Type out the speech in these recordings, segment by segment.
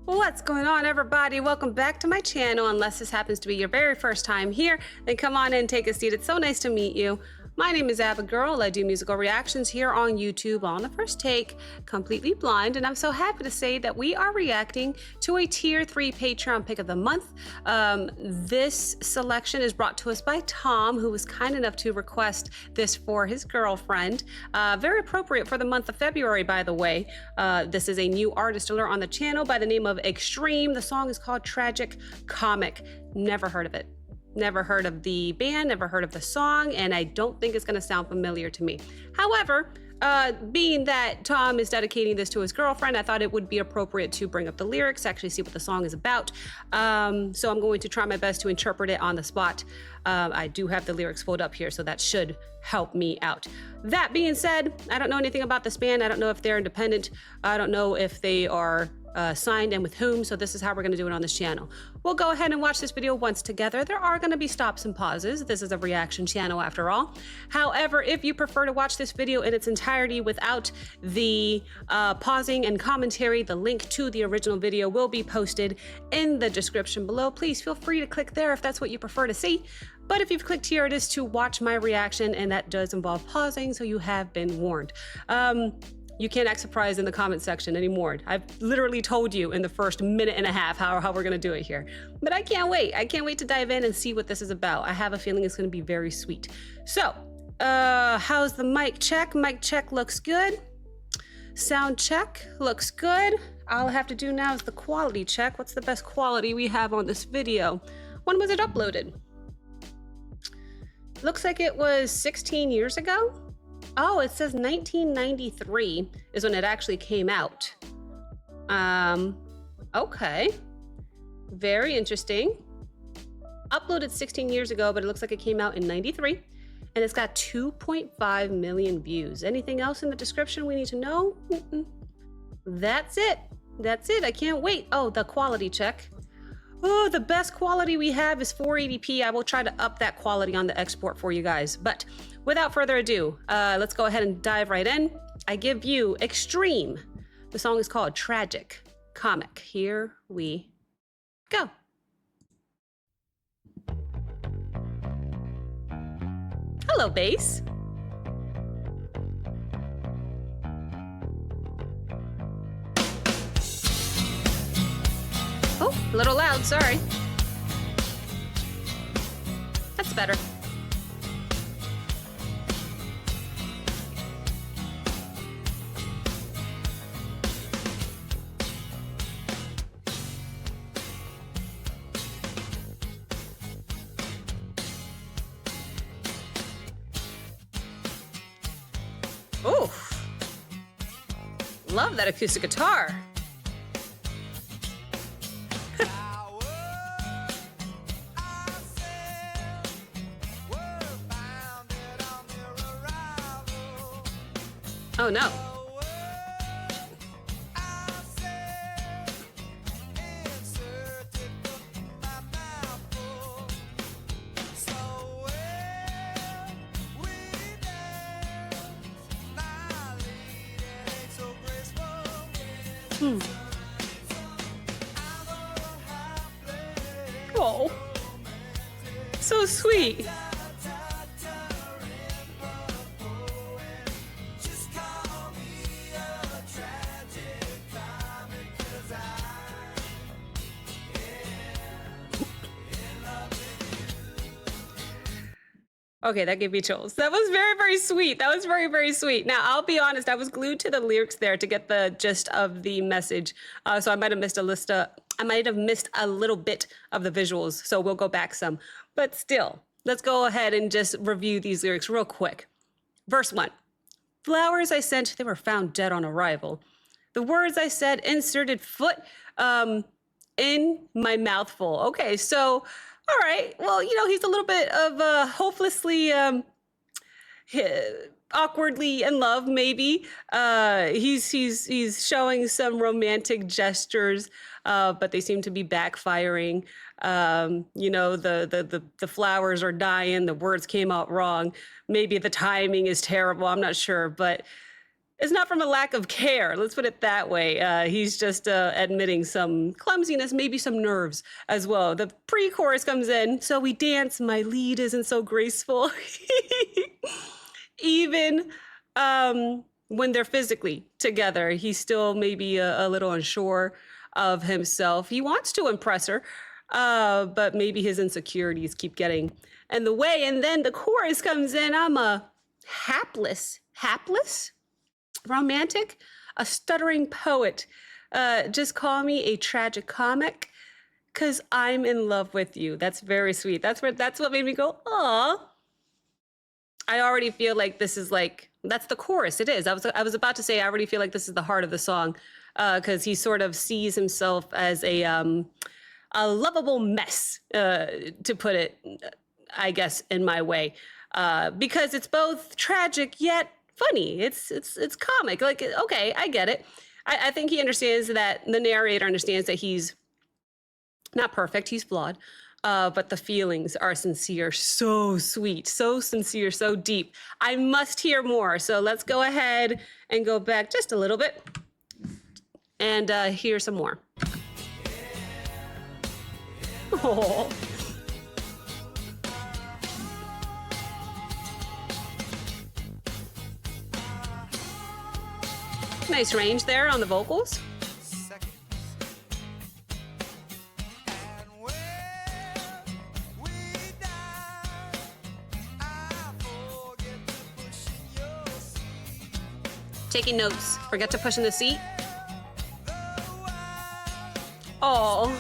What's going on, everybody? Welcome back to my channel. Unless this happens to be your very first time here, then come on in, take a seat. It's so nice to meet you. My name is Abigail. I do musical reactions here on YouTube on the first take, completely blind, and I'm so happy to say that we are reacting to a Tier 3 Patreon pick of the month. This selection is brought to us by Tom, who was kind enough to request this for his girlfriend. Very appropriate for the month of February, by the way. This is a new artist alert on the channel by the name of Extreme. The song is called Tragic Comic. Never heard of it. Never heard of the band, never heard of the song, and I don't think it's gonna sound familiar to me. However, being that Tom is dedicating this to his girlfriend, I thought it would be appropriate to bring up the lyrics, actually see what the song is about. So I'm going to try my best to interpret it on the spot. I do have the lyrics pulled up here, so that should help me out. That being said, I don't know anything about this band. I don't know if they're independent. I don't know if they are signed and with whom, so this is how we're gonna do it on this channel. We'll go ahead and watch this video once together. There are gonna be stops and pauses. This is a reaction channel after all. However, if you prefer to watch this video in its entirety without the pausing and commentary, the link to the original video will be posted in the description below. Please feel free to click there if that's what you prefer to see. But if you've clicked here, it is to watch my reaction, and that does involve pausing, so you have been warned. You can't act surprised in the comment section anymore. I've literally told you in the first minute and a half how we're gonna do it here. But I can't wait. I can't wait to dive in and see what this is about. I have a feeling it's gonna be very sweet. So, how's the mic check? Mic check looks good. Sound check looks good. All I have to do now is the quality check. What's the best quality we have on this video? When was it uploaded? Looks like it was 16 years ago. Oh, it says 1993 is when it actually came out. Okay. Very interesting. Uploaded 16 years ago, but it looks like it came out in 93. And it's got 2.5 million views. Anything else in the description we need to know? That's it. That's it. I can't wait. Oh, the quality check. Oh, the best quality we have is 480p. I will try to up that quality on the export for you guys. But without further ado, let's go ahead and dive right in. I give you Extreme. The song is called Tragic Comic. Here we go. Hello, bass. Oh, a little loud, sorry. That's better. Oh, love that acoustic guitar. Oh no. Oh, so sweet. Okay, that gave me chills. That was very, very sweet. That was very, very sweet. Now, I'll be honest, I was glued to the lyrics there to get the gist of the message. So I might have missed a little bit of the visuals, so we'll go back some. But still, let's go ahead and just review these lyrics real quick. Verse 1. Flowers I sent, they were found dead on arrival. The words I said, inserted foot in my mouthful. Okay, so all right, well, you know, he's a little bit of hopelessly, awkwardly in love, maybe. He's showing some romantic gestures, but they seem to be backfiring. You know, the flowers are dying, the words came out wrong. Maybe the timing is terrible, I'm not sure, but It's not from a lack of care. Let's put it that way. He's just admitting some clumsiness, maybe some nerves as well. The pre-chorus comes in. So we dance. My lead isn't so graceful. Even when they're physically together, he's still maybe a little unsure of himself. He wants to impress her, but maybe his insecurities keep getting in the way. And then the chorus comes in. I'm a hapless romantic, a stuttering poet. Just call me a tragic comic, cause I'm in love with you. That's very sweet. That's what made me go, aw. I already feel like this is like, that's the chorus. It is. I was about to say, I already feel like this is the heart of the song, because he sort of sees himself as a lovable mess, to put it, I guess, in my way, because it's both tragic yet funny. It's comic. Like, okay, I get it. I think he understands that, the narrator understands that he's not perfect. He's flawed. But the feelings are sincere, so sweet, so sincere, so deep. I must hear more. So let's go ahead and go back just a little bit and hear some more. Oh. Nice range there on the vocals. Taking notes. Forget to push in the seat. Oh.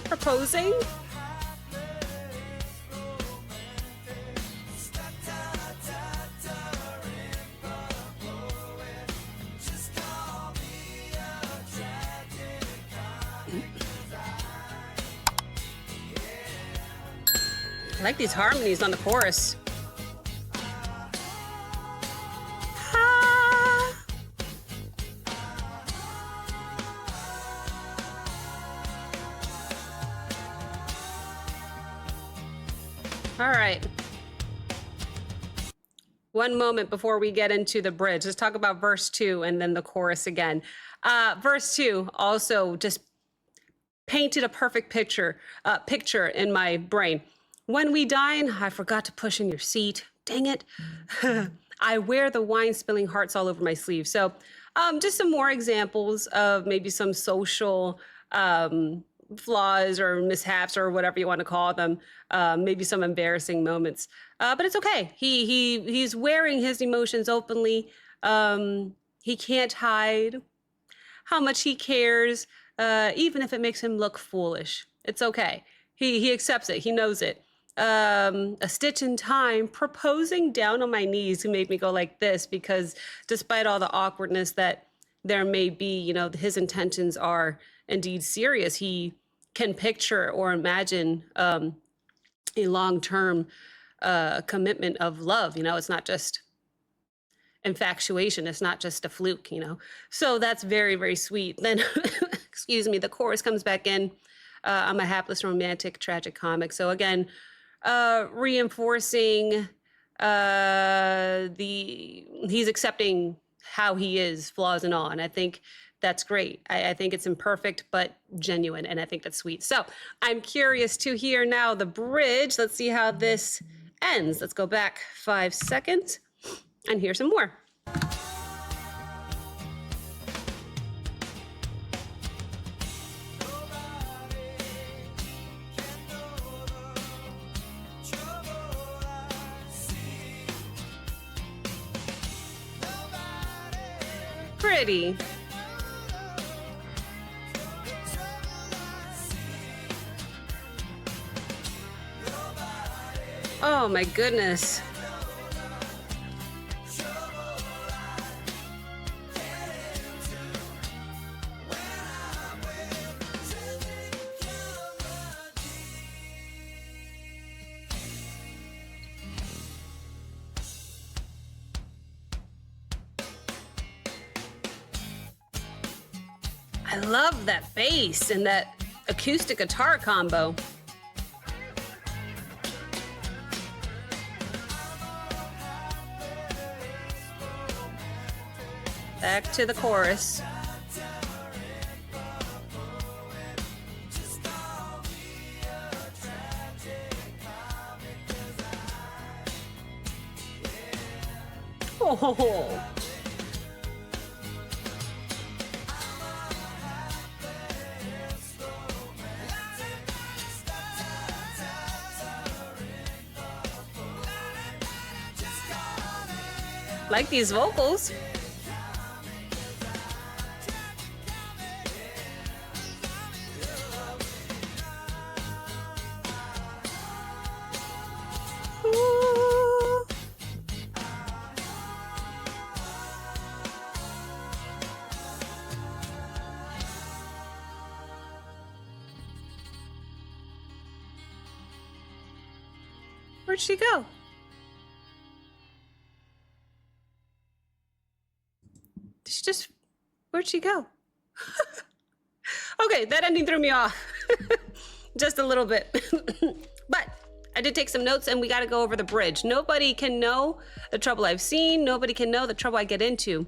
Proposing? I like these harmonies on the chorus. Ah. All right. One moment before we get into the bridge. Let's talk about verse 2 and then the chorus again. Verse 2 also just painted a perfect picture in my brain. When we dine, I forgot to push in your seat. Dang it. I wear the wine spilling hearts all over my sleeve. So just some more examples of maybe some social flaws or mishaps or whatever you want to call them. Maybe some embarrassing moments. But it's okay. He's wearing his emotions openly. He can't hide how much he cares, even if it makes him look foolish. It's okay. He accepts it. He knows it. A stitch in time, proposing down on my knees, who made me go like this, because despite all the awkwardness that there may be, you know, his intentions are indeed serious. He can picture or imagine a long-term commitment of love. You know, it's not just infatuation. It's not just a fluke, you know. So that's very, very sweet. Then, excuse me, the chorus comes back in. I'm a hapless romantic tragic comic. So again, reinforcing he's accepting how he is, flaws and all. And I think that's great. I think it's imperfect, but genuine. And I think that's sweet. So I'm curious to hear now the bridge. Let's see how this ends. Let's go back 5 seconds and hear some more. Pretty. Oh my goodness. I love that bass and that acoustic guitar combo. Back to the chorus. Oh. Like these vocals. Ooh. Where'd she go? Where'd she go? Okay, that ending threw me off just a little bit. But I did take some notes and we got to go over the bridge. Nobody can know the trouble I've seen. Nobody can know the trouble I get into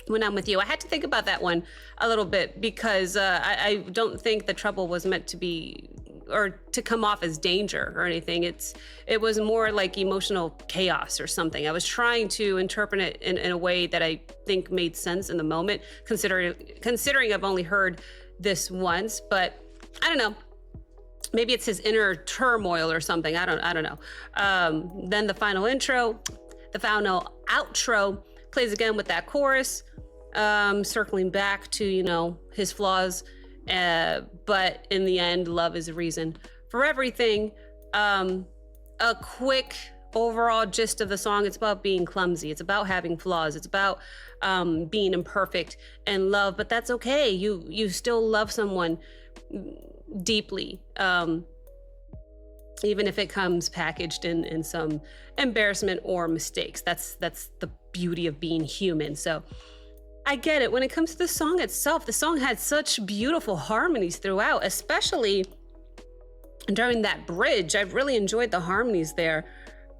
when I'm with you. I had to think about that one a little bit because I don't think the trouble was meant to be or to come off as danger or anything. It was more like emotional chaos or something. I was trying to interpret it in a way that I think made sense in the moment, considering I've only heard this once, but I don't know. Maybe it's his inner turmoil or something. I don't know. Then the final outro plays again with that chorus, circling back to, you know, his flaws. But in the end, love is a reason for everything. A quick overall gist of the song, it's about being clumsy. It's about having flaws. It's about being imperfect and love, but that's okay. You still love someone deeply, even if it comes packaged in some embarrassment or mistakes. That's the beauty of being human. So I get it. When it comes to the song itself, the song had such beautiful harmonies throughout, especially during that bridge. I really enjoyed the harmonies there.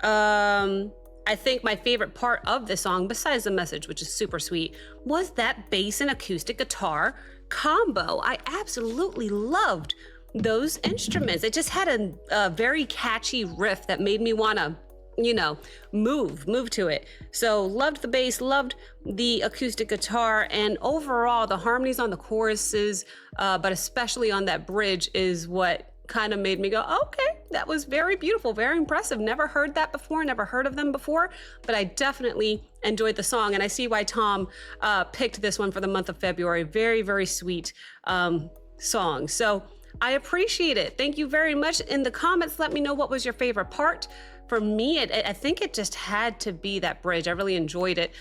I think my favorite part of the song, besides the message, which is super sweet, was that bass and acoustic guitar combo. I absolutely loved those instruments. It just had a very catchy riff that made me want to, you know, move to it. So loved the bass, loved the acoustic guitar, and overall the harmonies on the choruses, but especially on that bridge is what kind of made me go, okay, that was very beautiful, very impressive. Never heard that before, never heard of them before, but I definitely enjoyed the song. And I see why Tom picked this one for the month of February. Very, very sweet song. So I appreciate it. Thank you very much. In the comments, let me know what was your favorite part. For me, I think it just had to be that bridge. I really enjoyed it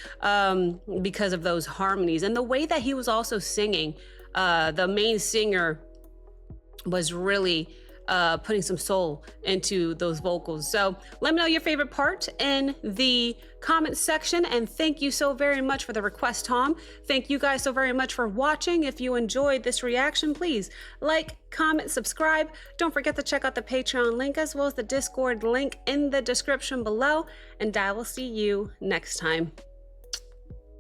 because of those harmonies and the way that he was also singing. The main singer was really putting some soul into those vocals. So let me know your favorite part in the comment section, and thank you so very much for the request, Tom. Thank you guys so very much for watching. If you enjoyed this reaction, please like, comment, subscribe. Don't forget to check out the Patreon link as well as the Discord link in the description below, and I will see you next time.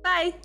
Bye.